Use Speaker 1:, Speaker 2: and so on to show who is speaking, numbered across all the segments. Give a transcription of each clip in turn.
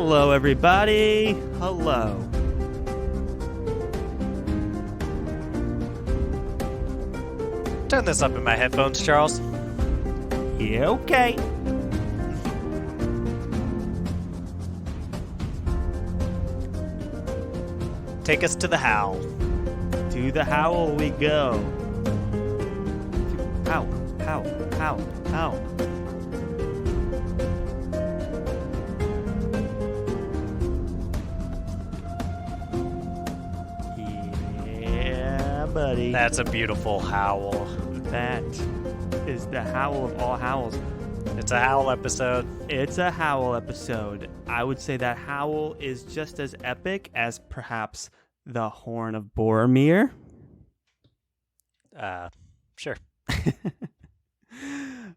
Speaker 1: Hello, everybody. Hello.
Speaker 2: Turn this up in my headphones, Charles.
Speaker 1: Yeah, okay.
Speaker 2: Take us to the howl.
Speaker 1: To the howl we go. Howl, howl, howl, howl. Yeah, buddy.
Speaker 2: That's a beautiful howl.
Speaker 1: That is the howl of all howls.
Speaker 2: It's a howl episode.
Speaker 1: It's a howl episode. I would say that howl is just as epic as perhaps the Horn of Boromir.
Speaker 2: Sure.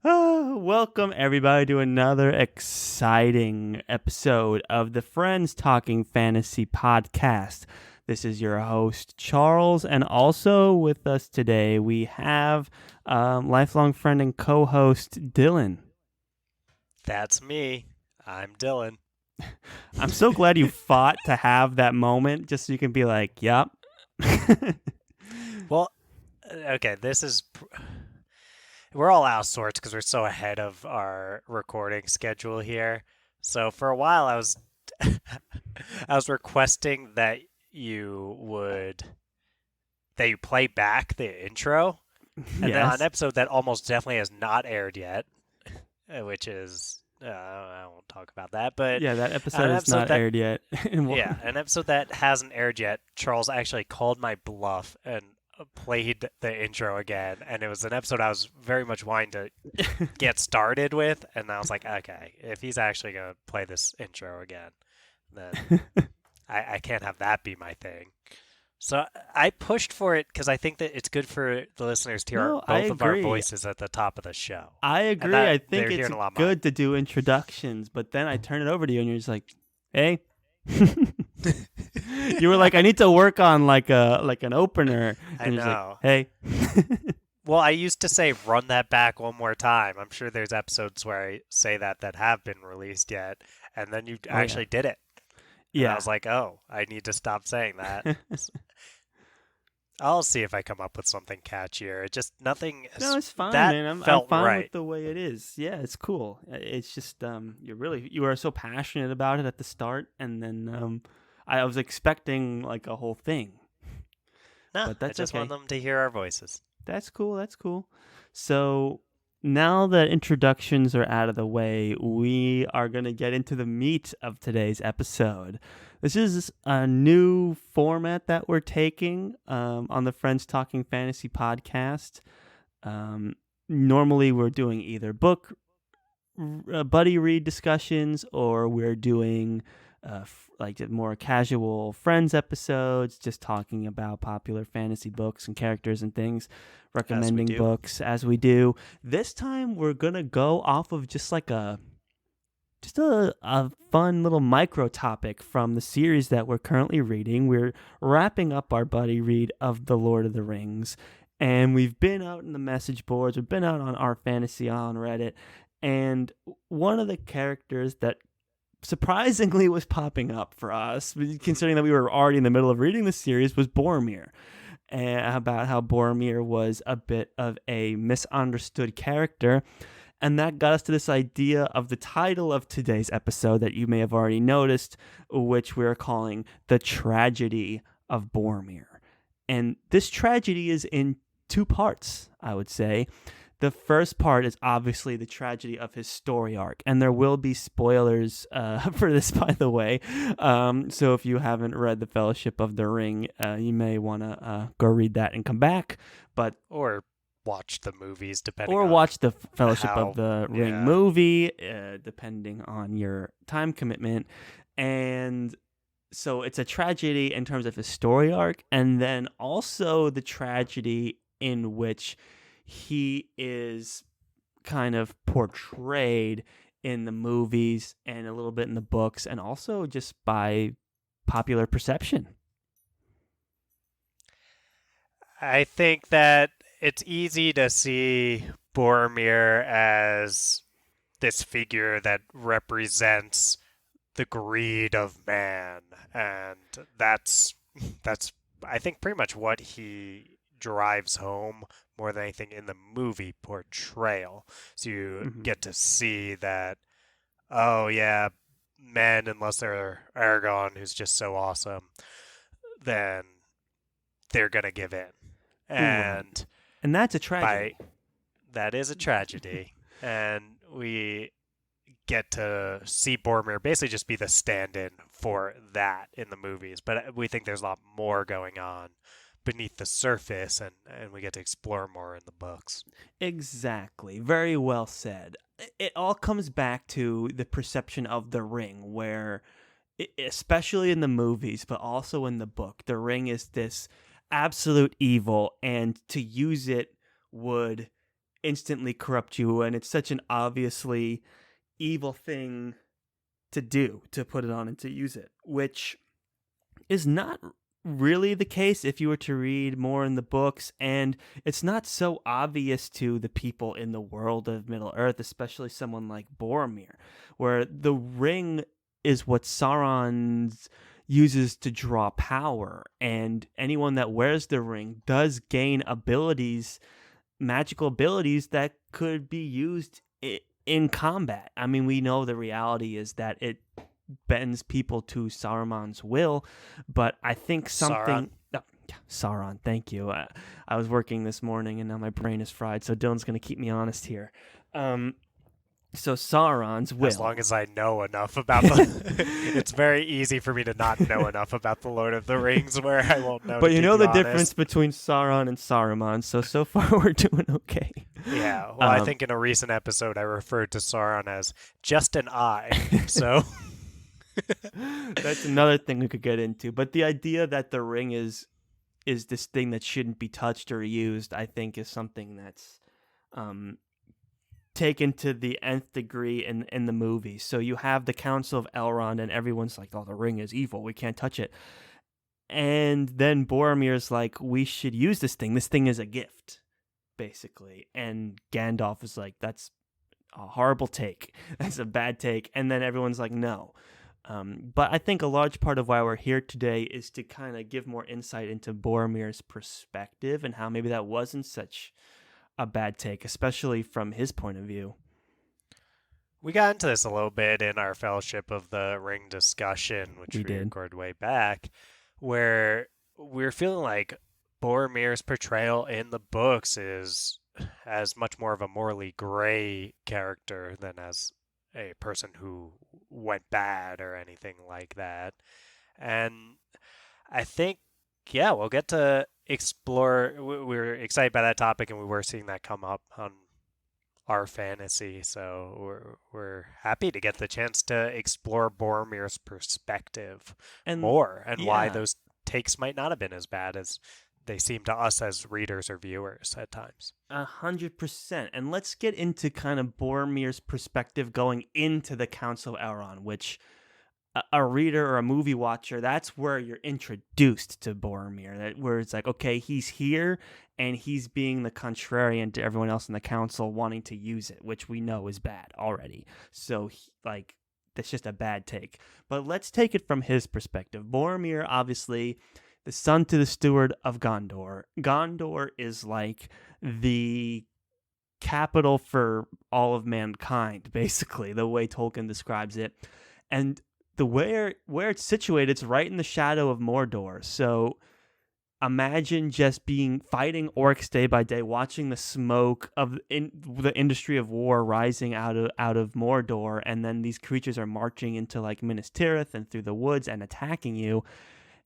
Speaker 1: Welcome everybody to another exciting episode of the Friends Talking Fantasy podcast. This is your host, Charles, and also with us today we have lifelong friend and co-host, Dylan.
Speaker 2: That's me. I'm Dylan.
Speaker 1: I'm so glad you fought to have that moment just so you can be like, yep.
Speaker 2: Well, okay, this is... We're all out of sorts because we're so ahead of our recording schedule here. So for a while I was requesting that you play back the intro. And then on an episode that almost definitely has not aired yet, which is I won't talk about that, but
Speaker 1: yeah, that episode has not aired yet.
Speaker 2: Yeah, an episode that hasn't aired yet. Charles actually called my bluff and played the intro again, and it was an episode I was very much wanting to get started with, and I was like, okay, if he's actually gonna play this intro again, then I can't have that be my thing. So I pushed for it because I think that it's good for the listeners to hear both of our voices at the top of the show.
Speaker 1: I agree. I think it's good to do introductions, but then I turn it over to you and you're just like, hey. You were like, I need to work on like an opener. And
Speaker 2: I know.
Speaker 1: Like, hey.
Speaker 2: Well, I used to say run that back one more time. I'm sure there's episodes where I say that have been released yet, and then you actually did it. Yeah. And I was like, oh, I need to stop saying that. I'll see if I come up with something catchier. It just nothing.
Speaker 1: No, it's fine,
Speaker 2: that
Speaker 1: man. I'm
Speaker 2: felt
Speaker 1: fine
Speaker 2: right.
Speaker 1: with the way it is. Yeah, it's cool. It's just you were so passionate about it at the start, and then I was expecting like a whole thing.
Speaker 2: No,
Speaker 1: but that's
Speaker 2: I just
Speaker 1: okay.
Speaker 2: want them to hear our voices.
Speaker 1: That's cool. That's cool. So now that introductions are out of the way, we are going to get into the meat of today's episode. This is a new format that we're taking on the Friends Talking Fantasy podcast. Normally, we're doing either book buddy read discussions, or we're doing like more casual Friends episodes, just talking about popular fantasy books and characters and things, recommending books as we do. This time, we're going to go off of just like a fun little micro topic from the series that we're currently reading. We're wrapping up our buddy read of The Lord of the Rings, and we've been out in the message boards, we've been out on our fantasy on Reddit, and one of the characters that surprisingly was popping up for us, considering that we were already in the middle of reading the series, was Boromir, and about how Boromir was a bit of a misunderstood character. And that got us to this idea of the title of today's episode that you may have already noticed, which we're calling The Tragedy of Boromir. And this tragedy is in two parts, I would say. The first part is obviously the tragedy of his story arc. And there will be spoilers for this, by the way. So if you haven't read The Fellowship of the Ring, you may want to go read that and come back.
Speaker 2: Or watch the movies,
Speaker 1: watch the Fellowship of the Ring movie, depending on your time commitment. And so it's a tragedy in terms of his story arc, and then also the tragedy in which he is kind of portrayed in the movies and a little bit in the books, and also just by popular perception.
Speaker 2: I think that it's easy to see Boromir as this figure that represents the greed of man, and that's that's I think pretty much what he drives home more than anything in the movie portrayal. So you
Speaker 1: Hmm.
Speaker 2: get to see that, oh yeah, men, unless they're Aragorn, who's just so awesome, then they're gonna give in.
Speaker 1: Right.
Speaker 2: And
Speaker 1: And that's a tragedy.
Speaker 2: by that is a tragedy. And we get to see Boromir basically just be the stand-in for that in the movies. But we think there's a lot more going on beneath the surface, and we get to explore more in the books.
Speaker 1: Exactly. Very well said. It all comes back to the perception of the ring, where, especially in the movies, but also in the book, the ring is this absolute evil, and to use it would instantly corrupt you. And it's such an obviously evil thing to do, to put it on and to use it, which is not really the case if you were to read more in the books, and it's not so obvious to the people in the world of Middle Earth, especially someone like Boromir, where the ring is what Sauron uses to draw power, and anyone that wears the ring does gain abilities, magical abilities that could be used in combat. I mean, we know the reality is that it bends people to Saruman's will, but I think
Speaker 2: Sauron.
Speaker 1: something. Sauron, thank you. I was working this morning and now my brain is fried, so Dylan's going to keep me honest here. Um, so Sauron's
Speaker 2: As
Speaker 1: will.
Speaker 2: long as I know enough about the, it's very easy for me to not know enough about the Lord of the Rings, where I won't know to
Speaker 1: But you
Speaker 2: keep
Speaker 1: know
Speaker 2: you
Speaker 1: the difference
Speaker 2: honest.
Speaker 1: between Sauron and Saruman, so far we're doing okay.
Speaker 2: Yeah, well, I
Speaker 1: Um,
Speaker 2: think in a recent episode I referred to Sauron as just an eye. So
Speaker 1: that's another thing we could get into. But the idea that the ring is this thing that shouldn't be touched or used, I think, is something that's um, taken to the nth degree in the movie. So you have the Council of Elrond, and everyone's like, "Oh, the ring is evil. We can't touch it." And then Boromir's like, "We should use this thing. This thing is a gift, basically." And Gandalf is like, "That's a horrible take. That's a bad take." And then everyone's like, "No." But I think a large part of why we're here today is to kind of give more insight into Boromir's perspective and how maybe that wasn't such a bad take, especially from his point of view.
Speaker 2: we got into this a little bit in our Fellowship of the Ring discussion, which
Speaker 1: We
Speaker 2: we
Speaker 1: did.
Speaker 2: recorded way back, where we're feeling like Boromir's portrayal in the books is as much more of a morally gray character than as a person who went bad or anything like that. And I think, yeah, we'll get to explore. We're excited by that topic, and we were seeing that come up on our fantasy. So we're happy to get the chance to explore Boromir's perspective
Speaker 1: And
Speaker 2: more, and why
Speaker 1: yeah,
Speaker 2: those takes might not have been as bad as they seem to us as readers or viewers at times.
Speaker 1: 100%. And let's get into kind of Boromir's perspective going into the Council of Elrond, which a reader or a movie watcher, that's where you're introduced to Boromir. That where it's like, okay, he's here and he's being the contrarian to everyone else in the council wanting to use it, which we know is bad already. So, like, that's just a bad take. But let's take it from his perspective. Boromir, obviously, the son to the steward of Gondor. Gondor is like the capital for all of mankind, basically, the way Tolkien describes it. And the where it's situated, it's right in the shadow of Mordor. So imagine just being fighting orcs day by day, watching the smoke of the industry of war rising out of Mordor, and then these creatures are marching into like Minas Tirith and through the woods and attacking you,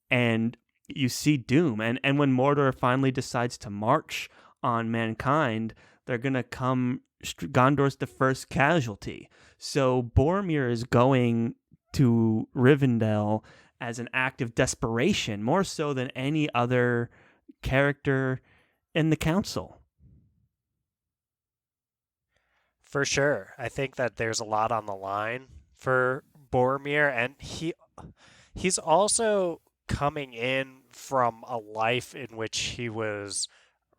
Speaker 1: and you see doom. And when Mordor finally decides to march on mankind, they're gonna come. Gondor's the first casualty. So Boromir is going to Rivendell as an act of desperation, more so than any other character in the council.
Speaker 2: For sure, I think that there's a lot on the line for Boromir, and he's also coming in from a life in which he was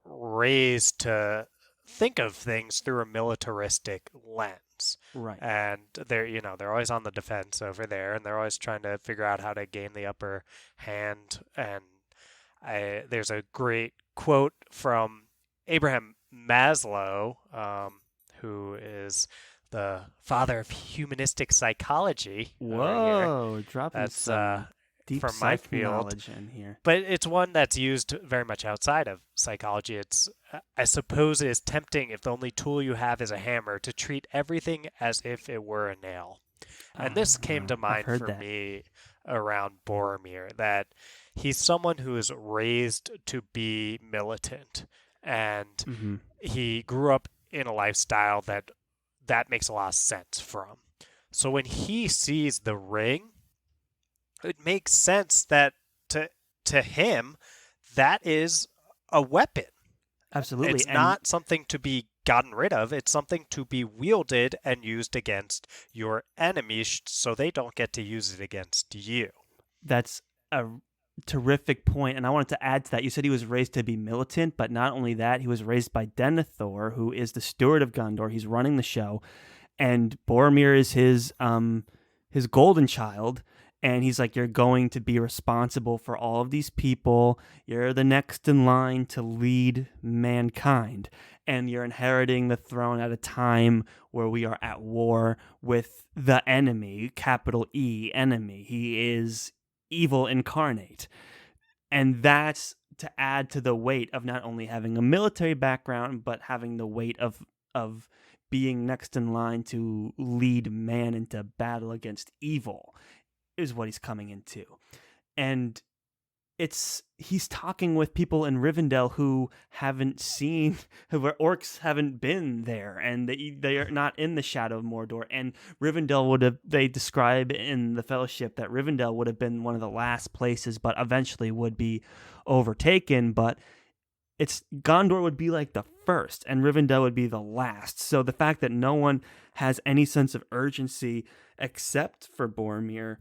Speaker 2: raised to think of things through a militaristic lens.
Speaker 1: Right.
Speaker 2: and they're always on the defense over there, and they're always trying to figure out how to gain the upper hand. And there's a great quote from Abraham Maslow, who is the father of humanistic psychology over here.
Speaker 1: Whoa, dropping
Speaker 2: That's
Speaker 1: some deep
Speaker 2: from my
Speaker 1: psych
Speaker 2: field,
Speaker 1: knowledge in here.
Speaker 2: but it's one that's used very much outside of psychology. I suppose it is tempting if the only tool you have is a hammer to treat everything as if it were a nail. And this came to
Speaker 1: I've
Speaker 2: mind
Speaker 1: heard
Speaker 2: for
Speaker 1: that.
Speaker 2: me around Boromir, that he's someone who is raised to be militant, and
Speaker 1: Hmm.
Speaker 2: he grew up in a lifestyle that makes a lot of sense for him. So when he sees the ring, it makes sense that to to him that is a weapon.
Speaker 1: Absolutely.
Speaker 2: It's
Speaker 1: And
Speaker 2: not something to be gotten rid of. It's something to be wielded and used against your enemies so they don't get to use it against you.
Speaker 1: that's a terrific point. And I wanted to add to that. You said he was raised to be militant, but not only that, he was raised by Denethor, who is the steward of Gondor. He's running the show, and Boromir is his golden child. And he's like, you're going to be responsible for all of these people. You're the next in line to lead mankind. And you're inheriting the throne at a time where we are at war with the enemy, capital E, enemy. He is evil incarnate. And that's to add to the weight of not only having a military background, but having the weight of being next in line to lead man into battle against evil is what he's coming into. And he's talking with people in Rivendell who haven't seen, where orcs haven't been there, and they are not in the shadow of Mordor. And they describe in the Fellowship that Rivendell would have been one of the last places, but eventually would be overtaken. But it's Gondor would be like the first, and Rivendell would be the last. So the fact that no one has any sense of urgency except for Boromir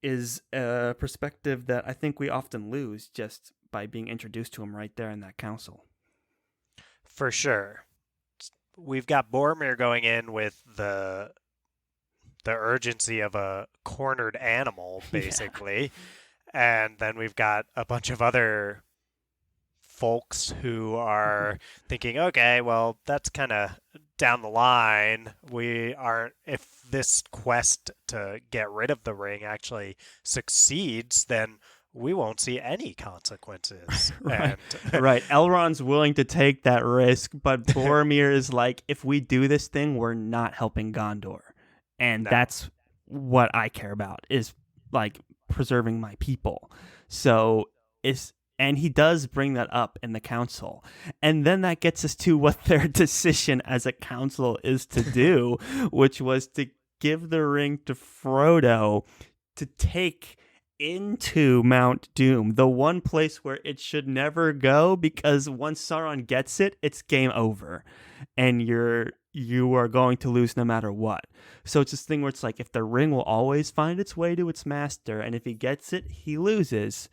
Speaker 1: is a perspective that I think we often lose just by being introduced to him right there in that council.
Speaker 2: For sure. We've got Boromir going in with the urgency of a cornered animal,
Speaker 1: Yeah.
Speaker 2: basically. And then we've got a bunch of other folks who are thinking, okay, well, that's kind of down the line. If this quest to get rid of the ring actually succeeds, then we won't see any consequences.
Speaker 1: Right.
Speaker 2: And
Speaker 1: Right. Elrond's willing to take that risk, but Boromir is like, if we do this thing, we're not helping Gondor. And
Speaker 2: no.
Speaker 1: that's what I care about, is like preserving my people. So is and he does bring that up in the council. And then that gets us to what their decision as a council is to do, which was to give the ring to Frodo to take into Mount Doom, the one place where it should never go, because once Sauron gets it, it's game over, and you are going to lose no matter what. So it's this thing where it's like, if the ring will always find its way to its master, and if he gets it, he loses.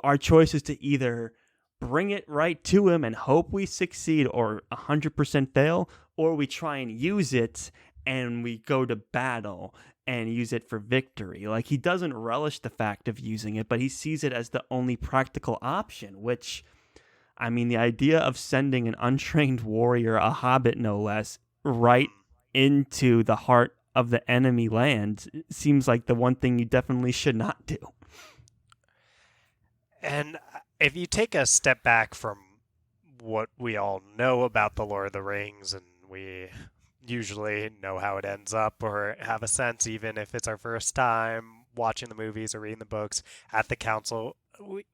Speaker 1: Our choice is to either bring it right to him and hope we succeed or 100% fail, or we try and use it and we go to battle and use it for victory. Like, he doesn't relish the fact of using it, but he sees it as the only practical option, which, I mean, the idea of sending an untrained warrior, a hobbit no less, right into the heart of the enemy land seems like the one thing you definitely should not do.
Speaker 2: And if you take a step back from what we all know about the Lord of the Rings, and we usually know how it ends up or have a sense, even if it's our first time watching the movies or reading the books at the council,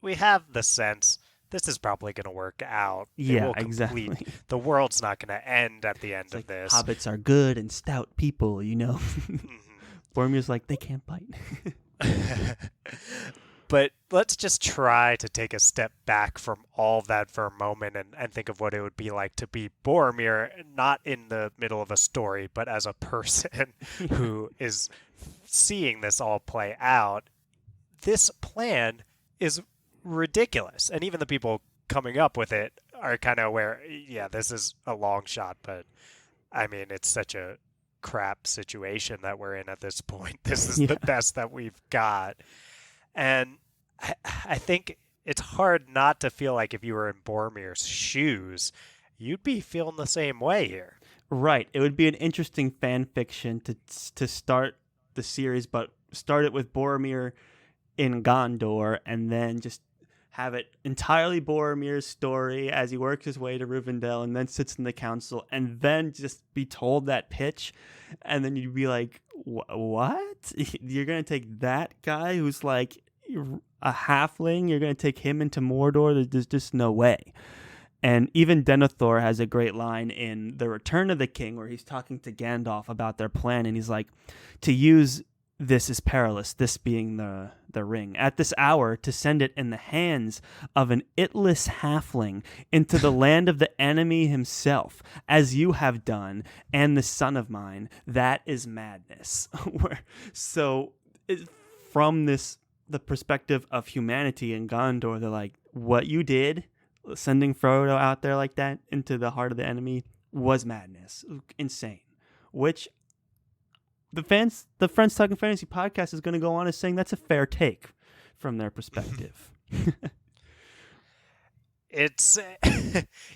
Speaker 2: we have the sense this is probably going to work out. It
Speaker 1: Yeah,
Speaker 2: will complete.
Speaker 1: exactly.
Speaker 2: The world's not going to end at the end
Speaker 1: It's
Speaker 2: of
Speaker 1: like,
Speaker 2: this.
Speaker 1: hobbits are good and stout people, you know? Boromir's like, they can't bite.
Speaker 2: But let's just try to take a step back from all of that for a moment, and think of what it would be like to be Boromir, not in the middle of a story, but as a person who is seeing this all play out. This plan is ridiculous. And even the people coming up with it are kind of aware, yeah, this is a long shot, but I mean, it's such a crap situation that we're in at this point. This is
Speaker 1: Yeah.
Speaker 2: the best that we've got. And I think it's hard not to feel like if you were in Boromir's shoes, you'd be feeling the same way here.
Speaker 1: Right. It would be an interesting fan fiction to start the series, but start it with Boromir in Gondor and then just have it entirely Boromir's story as he works his way to Rivendell and then sits in the council and then just be told that pitch. And then you'd be like, what? You're going to take that guy who's like a halfling? You're going to take him into Mordor? There's just no way. And even Denethor has a great line in The Return of the King where he's talking to Gandalf about their plan. And he's like, to use this is perilous, this being the ring, at this hour to send it in the hands of an itless halfling into the land of the enemy himself, as you have done, and the son of mine, that is madness. So from the perspective of humanity in Gondor, they're like, what you did, sending Frodo out there like that into the heart of the enemy, was madness. Insane. Which the Friends Talking Fantasy podcast is going to go on as saying that's a fair take from their perspective.
Speaker 2: It's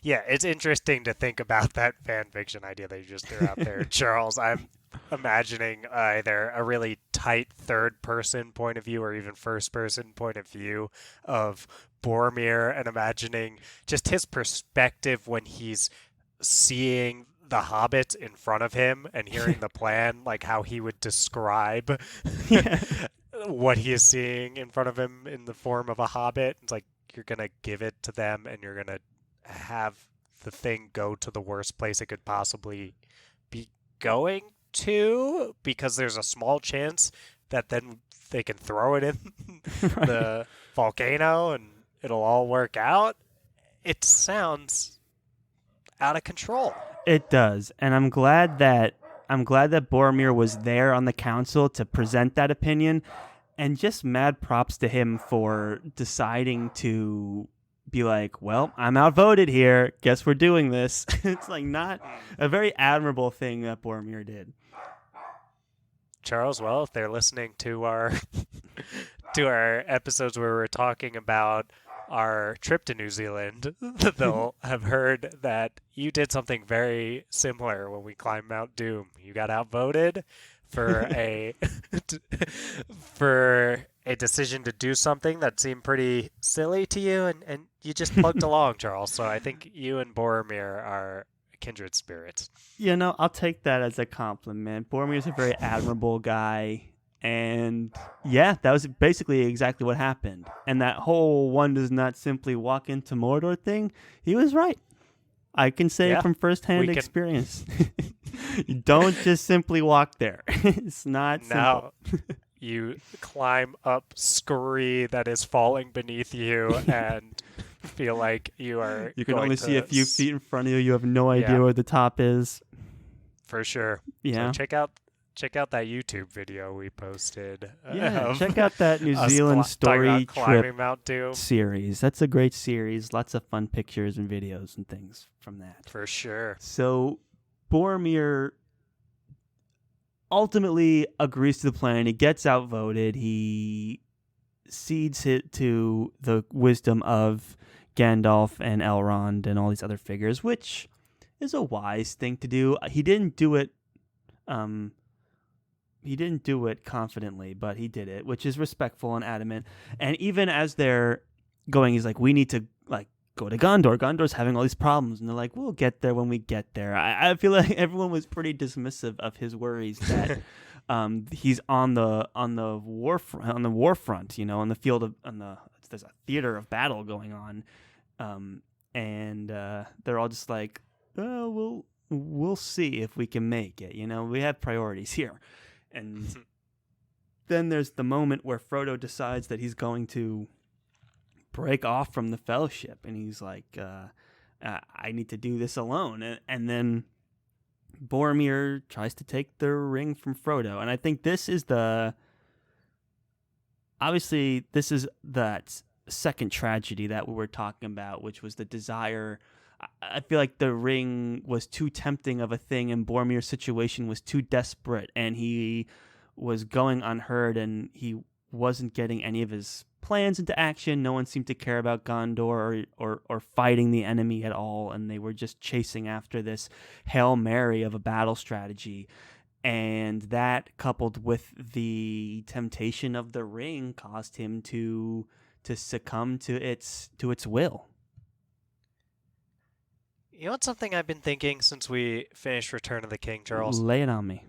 Speaker 2: yeah, it's interesting to think about that fan fiction idea that you just threw out there, Charles. I'm imagining either a really tight third person point of view or even first person point of view of Boromir and imagining just his perspective when he's seeing the Hobbit in front of him and hearing the plan, like how he would describe
Speaker 1: Yeah.
Speaker 2: what he is seeing in front of him in the form of a Hobbit. It's like you're going to give it to them and you're going to have the thing go to the worst place it could possibly be going to because there's a small chance that then they can throw it in
Speaker 1: Right.
Speaker 2: the volcano and it'll all work out. It sounds out of control.
Speaker 1: It does, and I'm glad that Boromir was there on the council to present that opinion, and just mad props to him for deciding to be like, well, I'm outvoted here. Guess we're doing this. It's like not a very admirable thing that Boromir did.
Speaker 2: Charles, well, if they're listening to our to our episodes where we're talking about our trip to New Zealand, they'll have heard that you did something very similar when we climbed Mount Doom. You got outvoted for a for a decision to do something that seemed pretty silly to you, and you just plugged along, Charles. So I think you and Boromir are kindred spirits.
Speaker 1: You know, I'll take that as a compliment. Boromir's a very admirable guy. And yeah, that was basically exactly what happened. And that whole one does not simply walk into Mordor thing, he was right. I can say
Speaker 2: Yeah,
Speaker 1: from firsthand
Speaker 2: we can-
Speaker 1: experience. You don't just simply walk there. It's not
Speaker 2: Now
Speaker 1: simple.
Speaker 2: you climb up scurry that is falling beneath you and feel like you are
Speaker 1: You can
Speaker 2: going
Speaker 1: only
Speaker 2: to
Speaker 1: see a few feet in front of you. You have no idea
Speaker 2: Yeah.
Speaker 1: where the top is.
Speaker 2: for sure.
Speaker 1: Yeah.
Speaker 2: So check out that YouTube video we posted.
Speaker 1: Yeah,
Speaker 2: of
Speaker 1: check out that New
Speaker 2: us
Speaker 1: Zealand
Speaker 2: talking
Speaker 1: story
Speaker 2: about climbing
Speaker 1: trip
Speaker 2: Mount Doom.
Speaker 1: series. That's a great series. Lots of fun pictures and videos and things from that.
Speaker 2: For sure.
Speaker 1: So Boromir ultimately agrees to the plan. He gets outvoted. He cedes it to the wisdom of Gandalf and Elrond and all these other figures, which is a wise thing to do. He didn't do it confidently, but he did it, which is respectful and adamant. And even as they're going, he's like, we need to go to Gondor. Gondor's having all these problems, and they're like, we'll get there when we get there. I feel like everyone was pretty dismissive of his worries that he's on the war front, you know, on the field of there's a theater of battle going on, and they're all just like, oh, we'll see if we can make it. You know, we have priorities here, and then there's the moment where Frodo decides that he's going to break off from the Fellowship, and he's like, I need to do this alone. And then Boromir tries to take the ring from Frodo. And I think this is that second tragedy that we were talking about, which was the desire I feel like the ring was too tempting of a thing, and Boromir's situation was too desperate, and he was going unheard, and he wasn't getting any of his plans into action. No one seemed to care about Gondor or fighting the enemy at all, and they were just chasing after this Hail Mary of a battle strategy. And that, coupled with the temptation of the ring, caused him to succumb to its will.
Speaker 2: You know what's something I've been thinking since we finished Return of the King, Charles?
Speaker 1: Lay it on me.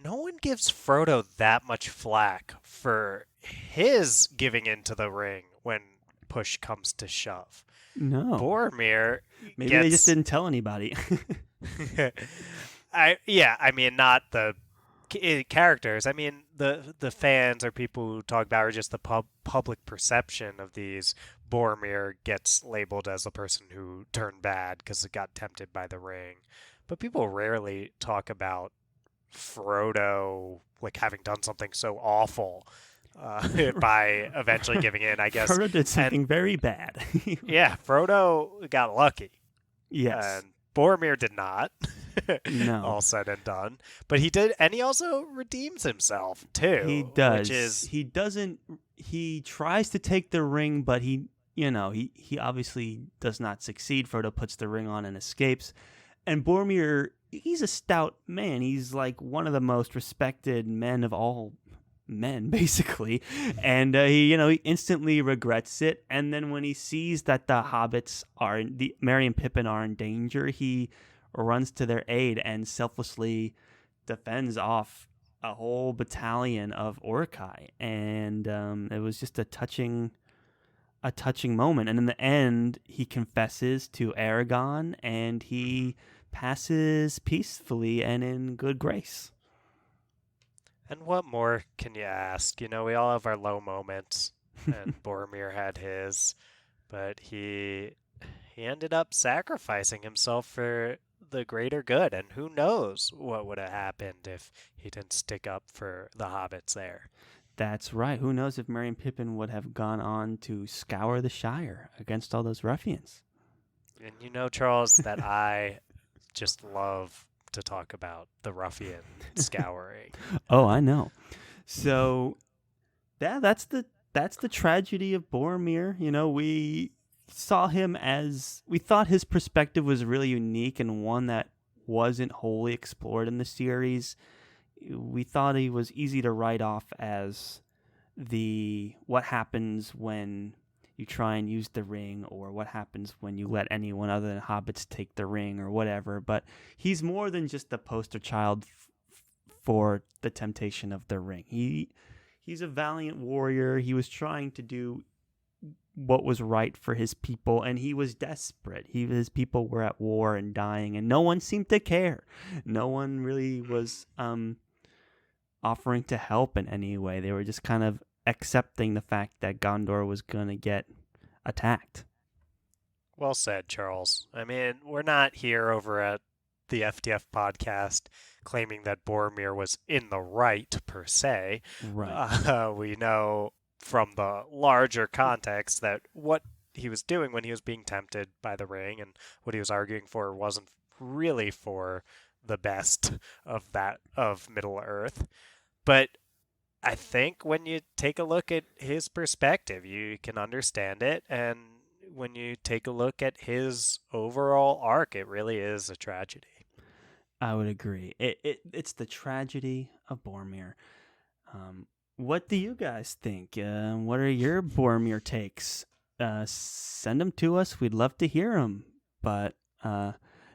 Speaker 2: No one gives Frodo that much flack for his giving into the ring when push comes to shove.
Speaker 1: No.
Speaker 2: Boromir
Speaker 1: Maybe they just didn't tell anybody.
Speaker 2: I mean, not the characters. I mean, the fans or people who talk about, or just the public perception of these. Boromir gets labeled as a person who turned bad because it got tempted by the ring, but people rarely talk about Frodo like having done something so awful by eventually giving in, I guess.
Speaker 1: Frodo did something very bad.
Speaker 2: Yeah, Frodo got lucky.
Speaker 1: Yes.
Speaker 2: And Boromir did not.
Speaker 1: No.
Speaker 2: All said and done. But he did, and he also redeems himself too.
Speaker 1: He does.
Speaker 2: Which is...
Speaker 1: He doesn't. He tries to take the ring, but he obviously does not succeed. Frodo puts the ring on and escapes. And Boromir, he's a stout man. He's like one of the most respected men of all men, basically. And he instantly regrets it. And then when he sees that the hobbits Merry and Pippin are in danger, he runs to their aid and selflessly defends off a whole battalion of Uruk-hai. And it was just a touching moment. And in the end, he confesses to Aragorn, and he passes peacefully and in good grace.
Speaker 2: And what more can you ask? We all have our low moments, and Boromir had his, but he ended up sacrificing himself for the greater good, and who knows what would have happened if he didn't stick up for the hobbits there.
Speaker 1: That's right. Who knows if Merry and Pippin would have gone on to scour the Shire against all those ruffians.
Speaker 2: And Charles, that I just love to talk about the ruffian scouring.
Speaker 1: Oh, I know. So that's the tragedy of Boromir. We saw him we thought his perspective was really unique and one that wasn't wholly explored in the series. We thought he was easy to write off as what happens when you try and use the ring, or what happens when you let anyone other than hobbits take the ring, or whatever. But he's more than just the poster child for the temptation of the ring. He's a valiant warrior. He was trying to do what was right for his people, and he was desperate. His people were at war and dying, and no one seemed to care. No one really was offering to help in any way. They were just kind of accepting the fact that Gondor was going to get attacked.
Speaker 2: Well said, Charles. I mean, we're not here over at the FTF podcast claiming that Boromir was in the right, per se.
Speaker 1: Right.
Speaker 2: We know from the larger context that what he was doing when he was being tempted by the ring and what he was arguing for wasn't really for the best of Middle Earth. But I think when you take a look at his perspective, you can understand it. And when you take a look at his overall arc, it really is a tragedy.
Speaker 1: I would agree. It's the tragedy of Boromir. What do you guys think? What are your Boromir takes? Send them to us. We'd love to hear them. But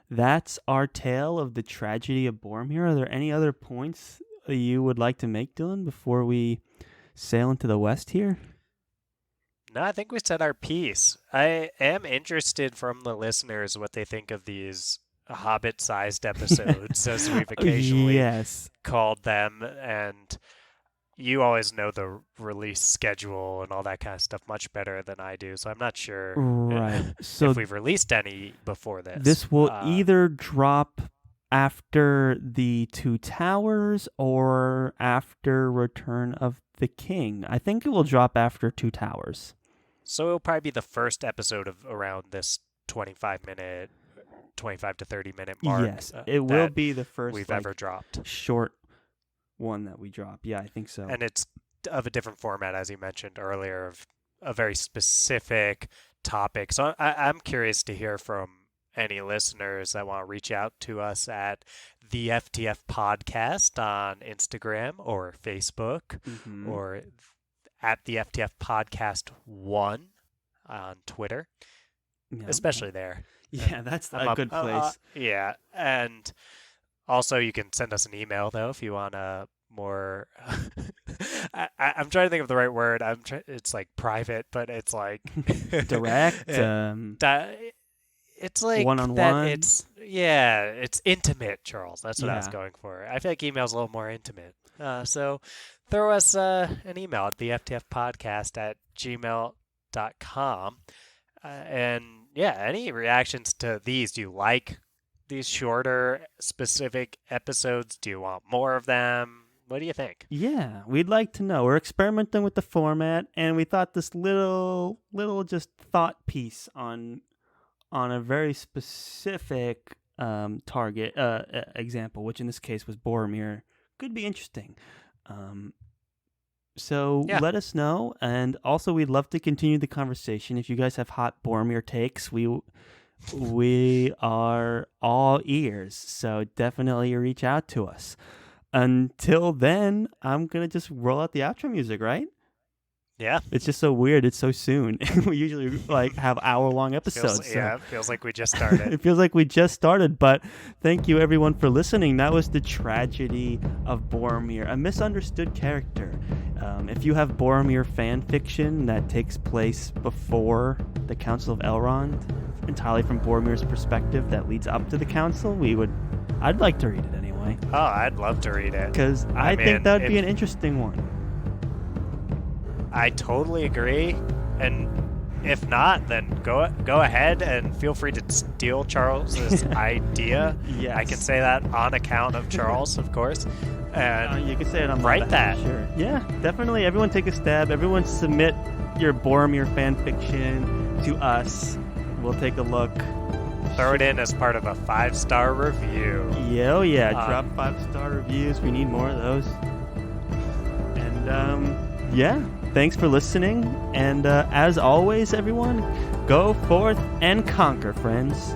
Speaker 1: that's our tale of the tragedy of Boromir. Are there any other points you would like to make, Dylan, before we sail into the west here?
Speaker 2: No, I think we said our piece. I am interested from the listeners what they think of these Hobbit-sized episodes, as we've occasionally called them. And you always know the release schedule and all that kind of stuff much better than I do, so I'm not sure if we've released any before this.
Speaker 1: This will either drop after the Two Towers or after Return of the King. I think it will drop after Two Towers.
Speaker 2: So it'll probably be the first episode of around this 25 to 30-minute mark.
Speaker 1: Yes, it will
Speaker 2: that
Speaker 1: be the first
Speaker 2: we've
Speaker 1: like,
Speaker 2: ever dropped.
Speaker 1: short one that we drop. Yeah, I think so.
Speaker 2: And it's of a different format, as you mentioned earlier, of a very specific topic. So I'm curious to hear from any listeners that want to reach out to us at the FTF Podcast on Instagram or Facebook, or at the FTF Podcast 1 on Twitter, especially there.
Speaker 1: Yeah, that's a good place.
Speaker 2: Yeah, and also you can send us an email though if you want a more. I'm trying to think of the right word. It's like private, but it's like
Speaker 1: direct.
Speaker 2: It's like
Speaker 1: one-on-one.
Speaker 2: It's intimate, Charles. That's what I was going for. I feel like email's a little more intimate. So throw us an email at the ftfpodcast@gmail.com. And yeah, any reactions to these? Do you like these shorter, specific episodes? Do you want more of them? What do you think?
Speaker 1: Yeah, we'd like to know. We're experimenting with the format, and we thought this little just thought piece on a very specific target example, which in this case was Boromir, could be interesting. So let us know, and also we'd love to continue the conversation. If you guys have hot Boromir takes, we are all ears. So definitely reach out to us. Until then, I'm gonna just roll out the outro music, right?
Speaker 2: Yeah.
Speaker 1: It's just so weird. It's so soon. We usually like have hour-long episodes.
Speaker 2: It feels like we just started.
Speaker 1: It feels like we just started, but thank you everyone for listening. That was the Tragedy of Boromir, a misunderstood character. If you have Boromir fan fiction that takes place before the Council of Elrond, entirely from Boromir's perspective that leads up to the Council, I'd like to read it anyway.
Speaker 2: Oh, I'd love to read it.
Speaker 1: Because I think that would be an interesting one.
Speaker 2: I totally agree, and if not, then go ahead and feel free to steal Charles's idea.
Speaker 1: Yes.
Speaker 2: I can say that on account of Charles, of course. And
Speaker 1: you can say it on
Speaker 2: write that.
Speaker 1: Sure. Yeah, definitely. Everyone take a stab. Everyone submit your Boromir fan fiction to us. We'll take a look.
Speaker 2: Throw it in as part of a 5-star review.
Speaker 1: Yeah. Drop 5-star reviews. We need more of those. And thanks for listening. And as always, everyone, go forth and conquer, friends.